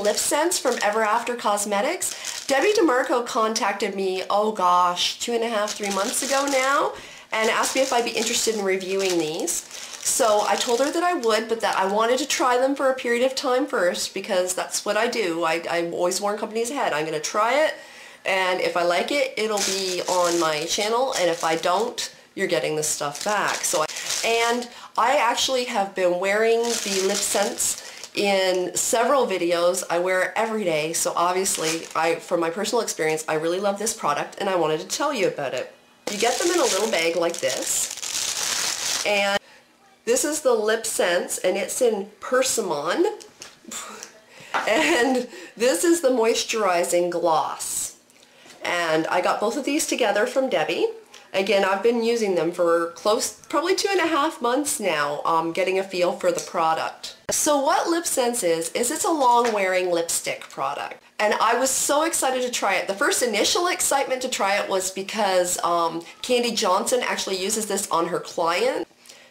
LipSense from Ever After Cosmetics. Debbie DeMarco contacted me, oh gosh, 2.5, 3 months ago now, and asked me if I'd be interested in reviewing these. So I told her that I would, but that I wanted to try them for a period of time first, because that's what I do. I always warn companies ahead. I'm going to try it, and if I like it, it'll be on my channel, and if I don't, you're getting this stuff back. And I actually have been wearing the LipSense in several videos. I wear it every day, so obviously, from my personal experience, I really love this product, and I wanted to tell you about it. You get them in a little bag like this, and this is the LipSense, and it's in Persimmon, and this is the moisturizing gloss. And I got both of these together from Debbie. Again, I've been using them for probably 2.5 months now, getting a feel for the product. So what LipSense is it's a long-wearing lipstick product. And I was so excited to try it. The first initial excitement to try it was because Candy Johnson actually uses this on her client.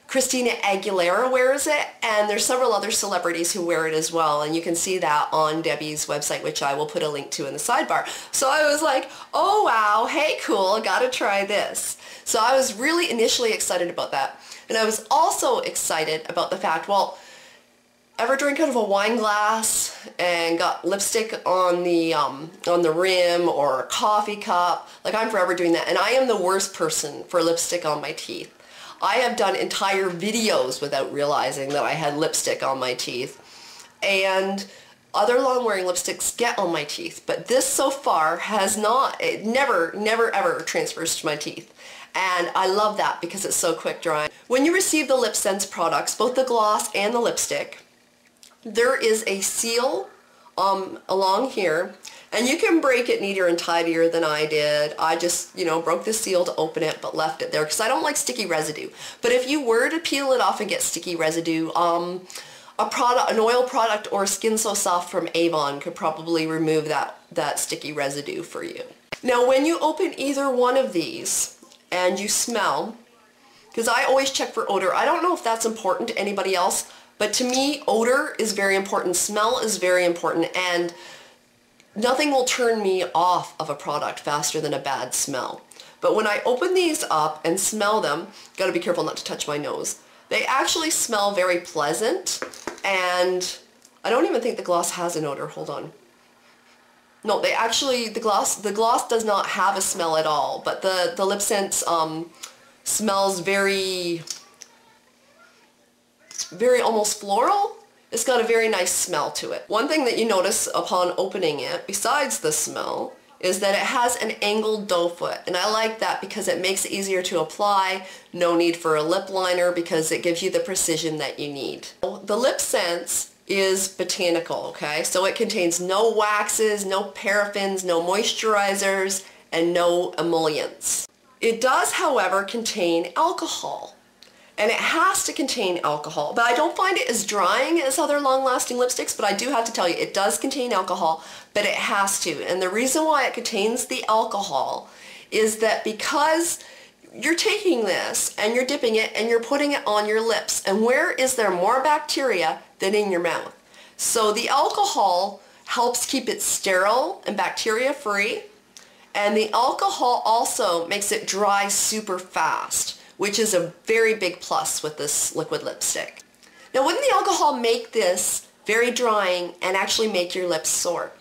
Christina Aguilera wears it, and there's several other celebrities who wear it as well, and you can see that on Debbie's website, which I will put a link to in the sidebar. So I was like, oh wow, hey cool, gotta try this. So I was really initially excited about that. And I was also excited about the fact, well, ever drank out of a wine glass and got lipstick on the rim or a coffee cup? Like, I'm forever doing that, and I am the worst person for lipstick on my teeth. I have done entire videos without realizing that I had lipstick on my teeth, and other long-wearing lipsticks get on my teeth, but this so far has not. It never ever transfers to my teeth, and I love that because it's so quick drying. When you receive the LipSense products, both the gloss and the lipstick, there is a seal along here, and you can break it neater and tidier than I did. I just, broke the seal to open it, but left it there because I don't like sticky residue. But if you were to peel it off and get sticky residue, an oil product or Skin So Soft from Avon could probably remove that sticky residue for you. Now, when you open either one of these and you smell, because I always check for odor. I don't know if that's important to anybody else, but to me, odor is very important. Smell is very important, and nothing will turn me off of a product faster than a bad smell. But when I open these up and smell them, gotta be careful not to touch my nose, they actually smell very pleasant, and I don't even think the gloss has an odor. Hold on. No, the gloss does not have a smell at all, but the LipSense smells very almost floral. It's got a very nice smell to it. One thing that you notice upon opening it, besides the smell, is that it has an angled doe foot. And I like that because it makes it easier to apply. No need for a lip liner because it gives you the precision that you need. The LipSense is botanical, okay? So it contains no waxes, no paraffins, no moisturizers, and no emollients. It does, however, contain alcohol. And it has to contain alcohol, but I don't find it as drying as other long-lasting lipsticks, but I do have to tell you, it does contain alcohol, but it has to. And the reason why it contains the alcohol is that because you're taking this and you're dipping it and you're putting it on your lips, and where is there more bacteria than in your mouth? So the alcohol helps keep it sterile and bacteria-free, and the alcohol also makes it dry super fast, which is a very big plus with this liquid lipstick. Now, wouldn't the alcohol make this very drying and actually make your lips sore?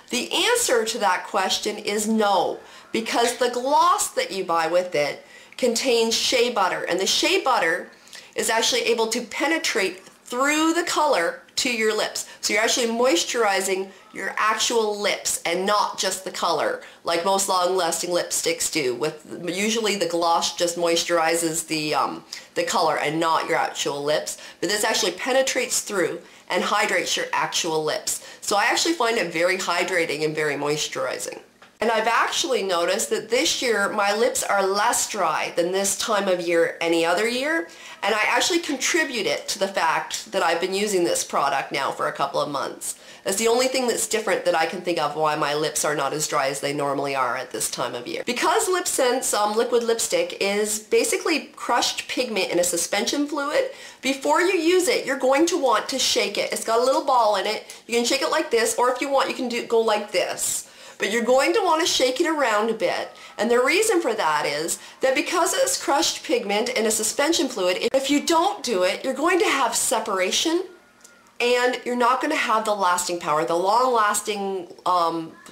The answer to that question is no, because the gloss that you buy with it contains shea butter, and the shea butter is actually able to penetrate through the color to your lips. So you're actually moisturizing your actual lips and not just the color, like most long-lasting lipsticks do. Usually the gloss just moisturizes the color and not your actual lips, but this actually penetrates through and hydrates your actual lips. So I actually find it very hydrating and very moisturizing. And I've actually noticed that this year my lips are less dry than this time of year any other year, and I actually contribute it to the fact that I've been using this product now for a couple of months. That's the only thing that's different that I can think of why my lips are not as dry as they normally are at this time of year. Because LipSense liquid lipstick is basically crushed pigment in a suspension fluid, before you use it, you're going to want to shake it. It's got a little ball in it. You can shake it like this, or if you want, you can go like this. But you're going to want to shake it around a bit. And the reason for that is that because it's crushed pigment in a suspension fluid, if you don't do it, you're going to have separation, and you're not going to have the lasting power. The long-lasting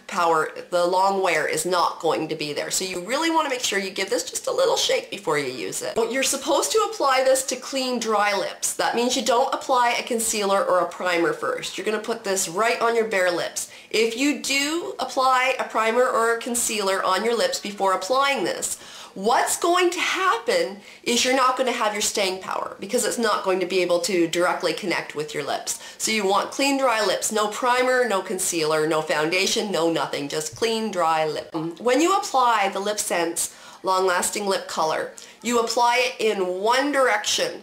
power, the long wear is not going to be there. So you really want to make sure you give this just a little shake before you use it. You're supposed to apply this to clean, dry lips. That means you don't apply a concealer or a primer first. You're going to put this right on your bare lips. If you do apply a primer or a concealer on your lips before applying this, what's going to happen is you're not going to have your staying power because it's not going to be able to directly connect with your lips. So you want clean, dry lips. No primer, no concealer, no foundation, no nothing. Just clean, dry lip. When you apply the LipSense Long Lasting Lip Color, you apply it in one direction.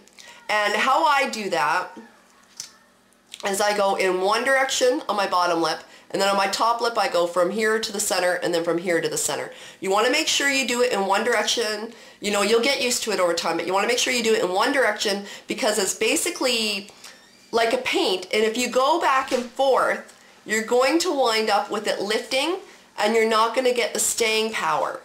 And how I do that is I go in one direction on my bottom lip, and then on my top lip I go from here to the center and then from here to the center. You want to make sure you do it in one direction. You know, you'll get used to it over time, but you want to make sure you do it in one direction because it's basically like a paint, and if you go back and forth, you're going to wind up with it lifting and you're not going to get the staying power.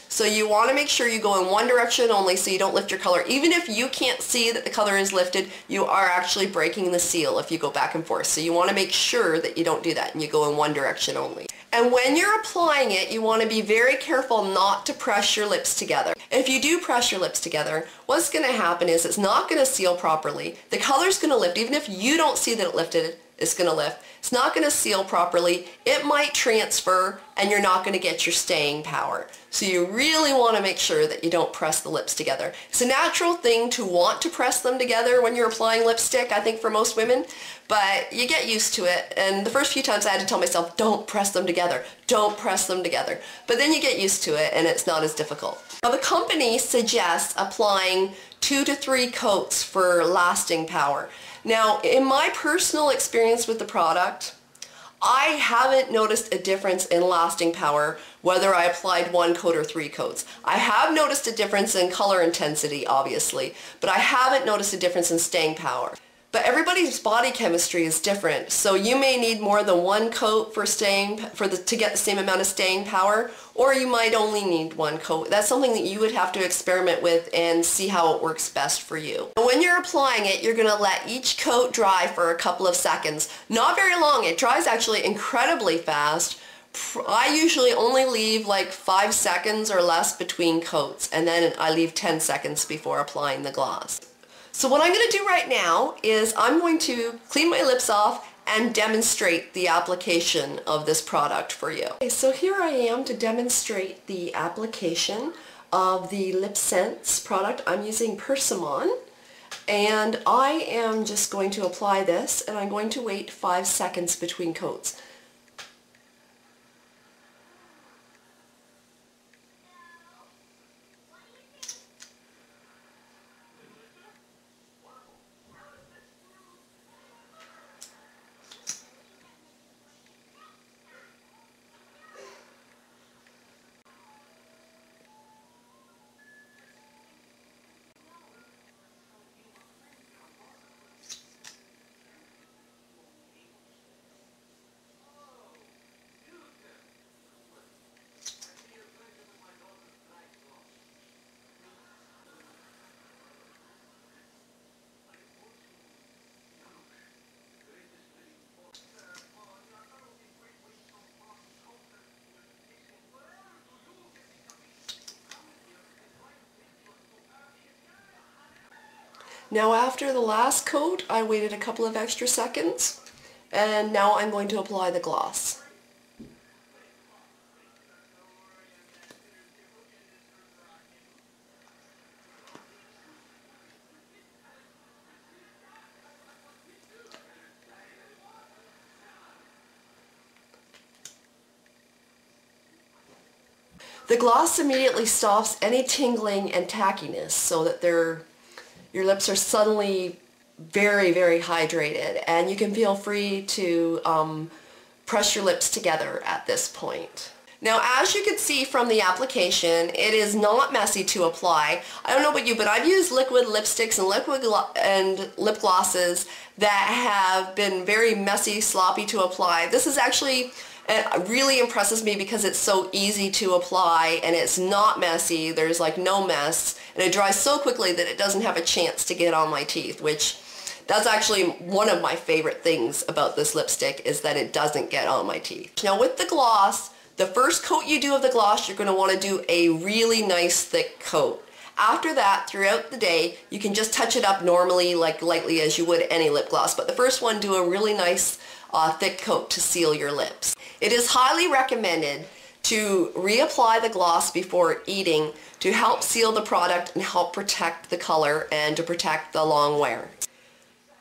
So you want to make sure you go in one direction only so you don't lift your color. Even if you can't see that the color is lifted, you are actually breaking the seal if you go back and forth. So you want to make sure that you don't do that and you go in one direction only. And when you're applying it, you want to be very careful not to press your lips together. If you do press your lips together, what's going to happen is it's not going to seal properly. The color's going to lift. Even if you don't see that it lifted, it's going to lift. It's not going to seal properly. It might transfer and you're not going to get your staying power. So you really want to make sure that you don't press the lips together. It's a natural thing to want to press them together when you're applying lipstick, I think, for most women, but you get used to it. And the first few times I had to tell myself, don't press them together, don't press them together. But then you get used to it and it's not as difficult. Now the company suggests applying 2 to 3 coats for lasting power. Now, in my personal experience with the product, I haven't noticed a difference in lasting power whether I applied 1 coat or 3 coats. I have noticed a difference in color intensity, obviously, but I haven't noticed a difference in staying power. But everybody's body chemistry is different, so you may need more than 1 coat to get the same amount of staying power, or you might only need 1 coat. That's something that you would have to experiment with and see how it works best for you. When you're applying it, you're going to let each coat dry for a couple of seconds. Not very long. It dries actually incredibly fast. I usually only leave like 5 seconds or less between coats, and then I leave 10 seconds before applying the gloss. So what I'm going to do right now is I'm going to clean my lips off and demonstrate the application of this product for you. Okay, so here I am to demonstrate the application of the LipSense product. I'm using Persimmon, and I am just going to apply this, and I'm going to wait 5 seconds between coats. Now after the last coat, I waited a couple of extra seconds, and now I'm going to apply the gloss. The gloss immediately stops any tingling and tackiness so that your lips are suddenly very, very hydrated, and you can feel free to press your lips together at this point. Now, as you can see from the application, it is not messy to apply. I don't know about you, but I've used liquid lipsticks and lip glosses that have been very messy, sloppy to apply. This is actually really impresses me because it's so easy to apply and it's not messy. There's like no mess, and it dries so quickly that it doesn't have a chance to get on my teeth, which that's actually one of my favorite things about this lipstick, is that it doesn't get on my teeth. Now with the gloss, the first coat you do of the gloss, you're going to want to do a really nice thick coat. After that, throughout the day, you can just touch it up normally, like lightly as you would any lip gloss. But the first one, do a really nice thick coat to seal your lips. It is highly recommended to reapply the gloss before eating to help seal the product and help protect the color and to protect the long wear.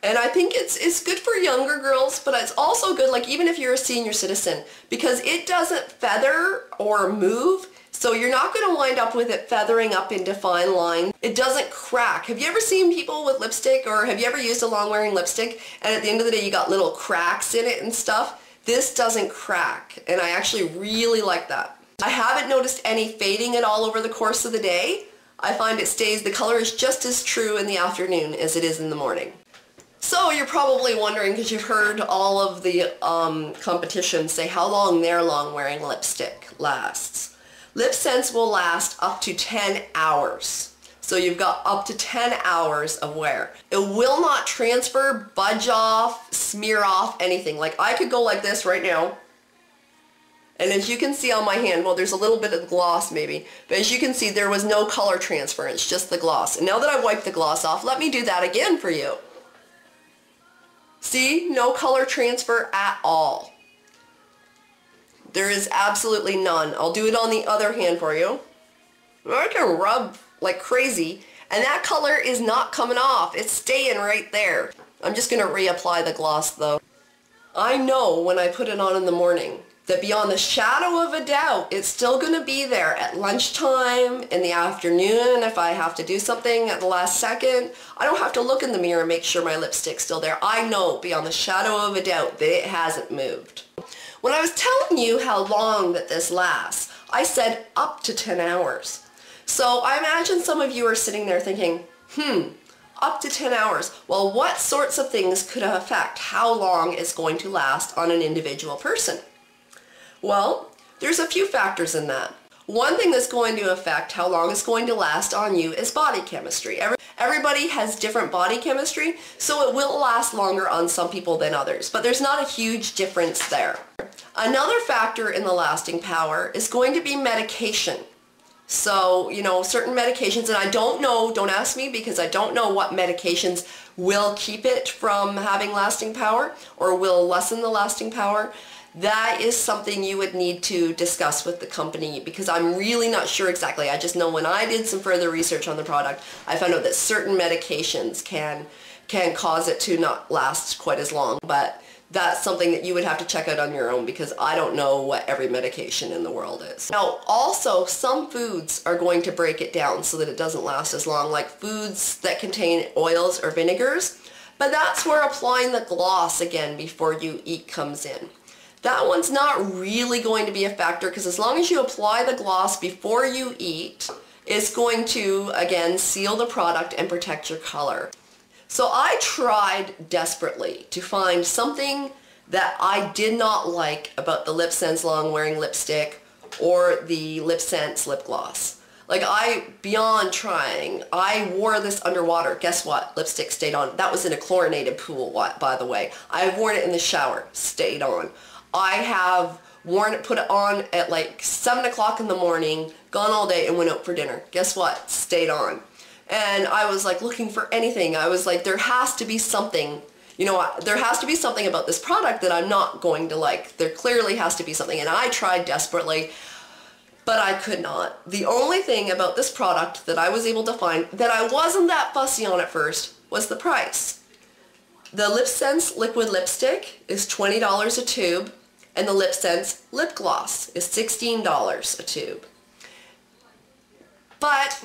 And I think it's good for younger girls, but it's also good, like, even if you're a senior citizen, because it doesn't feather or move, so you're not going to wind up with it feathering up into fine lines. It doesn't crack. Have you ever seen people with lipstick, or have you ever used a long-wearing lipstick, and at the end of the day you got little cracks in it and stuff? This doesn't crack, and I actually really like that. I haven't noticed any fading at all over the course of the day. I find it stays, the color is just as true in the afternoon as it is in the morning. So you're probably wondering, because you've heard all of the competition say how long their long-wearing lipstick lasts. LipSense will last up to 10 hours. So you've got up to 10 hours of wear. It will not transfer, budge off, smear off, anything. Like, I could go like this right now, and as you can see on my hand, well, there's a little bit of gloss maybe, but as you can see, there was no color transference, just the gloss. And now that I've wiped the gloss off, let me do that again for you. See, no color transfer at all. There is absolutely none. I'll do it on the other hand for you. I can rub like crazy, and that color is not coming off. It's staying right there. I'm just going to reapply the gloss though. I know when I put it on in the morning that beyond the shadow of a doubt, it's still going to be there at lunchtime, in the afternoon, if I have to do something at the last second. I don't have to look in the mirror and make sure my lipstick's still there. I know beyond the shadow of a doubt that it hasn't moved. When I was telling you how long that this lasts, I said up to 10 hours. So I imagine some of you are sitting there thinking, up to 10 hours. Well, what sorts of things could affect how long it's going to last on an individual person? Well, there's a few factors in that. One thing that's going to affect how long it's going to last on you is body chemistry. Everybody has different body chemistry, so it will last longer on some people than others, but there's not a huge difference there. Another factor in the lasting power is going to be medication. So, you know, certain medications, and I don't know, don't ask me, because I don't know what medications will keep it from having lasting power or will lessen the lasting power. That is something you would need to discuss with the company, because I'm really not sure exactly. I just know when I did some further research on the product, I found out that certain medications can cause it to not last quite as long, but that's something that you would have to check out on your own, because I don't know what every medication in the world is. Now, also, some foods are going to break it down so that it doesn't last as long, like foods that contain oils or vinegars, but that's where applying the gloss again before you eat comes in. That one's not really going to be a factor, because as long as you apply the gloss before you eat, it's going to, again, seal the product and protect your color. So I tried desperately to find something that I did not like about the LipSense Long Wearing Lipstick or the LipSense Lip Gloss. Like, beyond trying, I wore this underwater. Guess what? Lipstick stayed on. That was in a chlorinated pool, by the way. I've worn it in the shower. Stayed on. I have worn it, put it on at like 7 o'clock in the morning, gone all day, and went out for dinner. Guess what? Stayed on. And I was like looking for anything. I was like, there has to be something, you know, there has to be something about this product that I'm not going to like. There clearly has to be something. And I tried desperately, but I could not. The only thing about this product that I was able to find that I wasn't that fussy on at first was the price. The LipSense liquid lipstick is $20 a tube, and the LipSense lip gloss is $16 a tube. But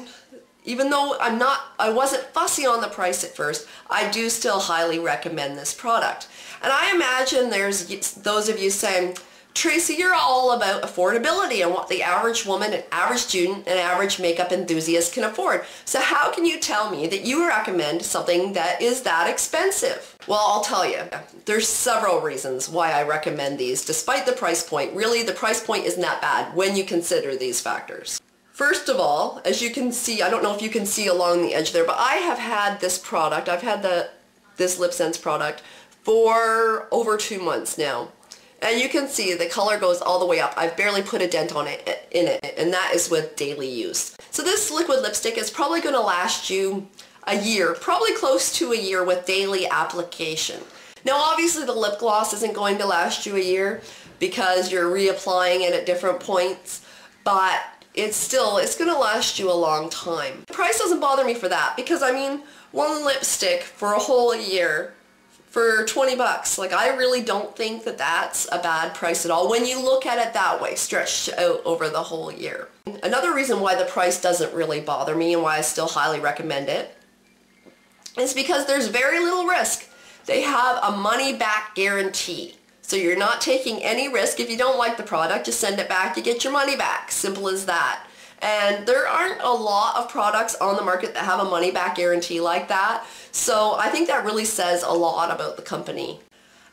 even though I wasn't fussy on the price at first, I do still highly recommend this product. And I imagine there's those of you saying, Tracy, you're all about affordability and what the average woman, an average student, an average makeup enthusiast can afford. So how can you tell me that you recommend something that is that expensive? Well, I'll tell you. There's several reasons why I recommend these, despite the price point. Really, the price point isn't that bad when you consider these factors. First of all, as you can see, I don't know if you can see along the edge there, but I have had this product, I've had this LipSense product for over 2 months now. And you can see the color goes all the way up. I've barely put a dent on it in it, and that is with daily use. So this liquid lipstick is probably going to last you a year, probably close to a year with daily application. Now obviously the lip gloss isn't going to last you a year because you're reapplying it at different points, but it's going to last you a long time. The price doesn't bother me for that because I mean, one lipstick for a whole year for 20 bucks. Like, I really don't think that that's a bad price at all when you look at it that way, stretched out over the whole year. Another reason why the price doesn't really bother me and why I still highly recommend it is because there's very little risk. They have a money-back guarantee. So you're not taking any risk. If you don't like the product, just send it back, you get your money back. Simple as that. And there aren't a lot of products on the market that have a money-back guarantee like that. So I think that really says a lot about the company.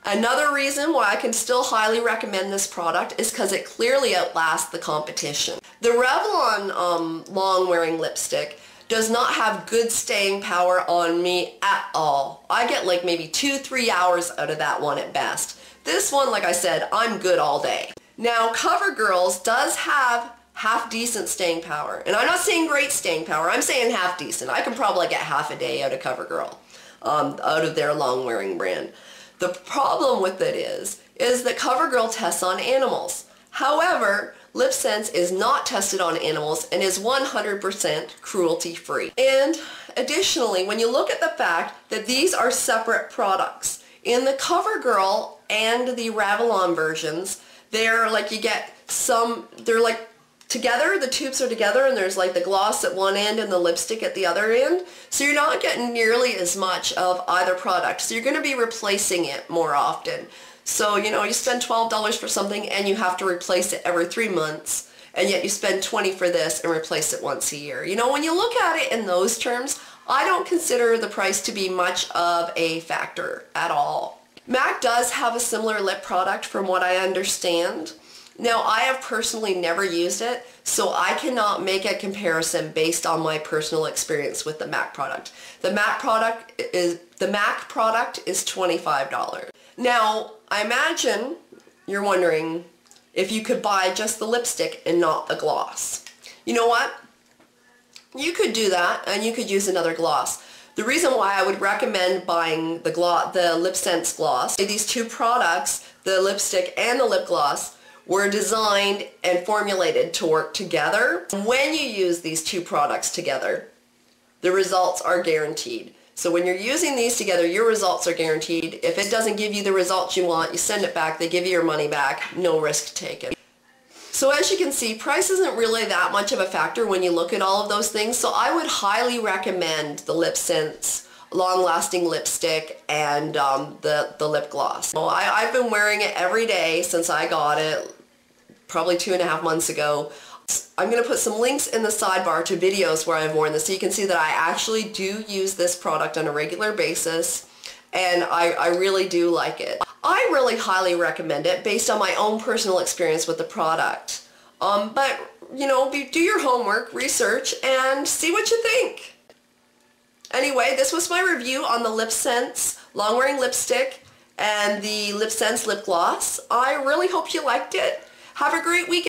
Another reason why I can still highly recommend this product is because it clearly outlasts the competition. The Revlon long-wearing lipstick does not have good staying power on me at all. I get like maybe 2-3 hours out of that one at best. This one, like I said, I'm good all day. Now, CoverGirl's does have half decent staying power. And I'm not saying great staying power, I'm saying half decent. I can probably get half a day out of CoverGirl, out of their long wearing brand. The problem with it is that CoverGirl tests on animals. However, LipSense is not tested on animals and is 100% cruelty free. And additionally, when you look at the fact that these are separate products, in the CoverGirl and the Revlon versions, they're like, you get some, they're like together, the tubes are together, and there's like the gloss at one end and the lipstick at the other end. So you're not getting nearly as much of either product. So you're going to be replacing it more often. So, you know, you spend $12 for something and you have to replace it every 3 months, and yet you spend $20 for this and replace it once a year. You know, when you look at it in those terms, I don't consider the price to be much of a factor at all. MAC does have a similar lip product from what I understand. Now, I have personally never used it, so I cannot make a comparison based on my personal experience with the MAC product. The MAC product is $25. Now, I imagine you're wondering if you could buy just the lipstick and not the gloss. You know what? You could do that, and you could use another gloss. The reason why I would recommend buying the LipSense gloss, these two products, the lipstick and the lip gloss, were designed and formulated to work together. When you use these two products together, the results are guaranteed. So when you're using these together, your results are guaranteed. If it doesn't give you the results you want, you send it back, they give you your money back, no risk taken. So as you can see, price isn't really that much of a factor when you look at all of those things. So I would highly recommend the LipSense Long Lasting lipstick and the lip gloss. Well, I've been wearing it every day since I got it, probably 2.5 months ago. I'm going to put some links in the sidebar to videos where I've worn this so you can see that I actually do use this product on a regular basis, and I really do like it. I really highly recommend it based on my own personal experience with the product. But, you know, do your homework, research, and see what you think. Anyway, this was my review on the LipSense Long Wearing Lipstick and the LipSense Lip Gloss. I really hope you liked it. Have a great weekend.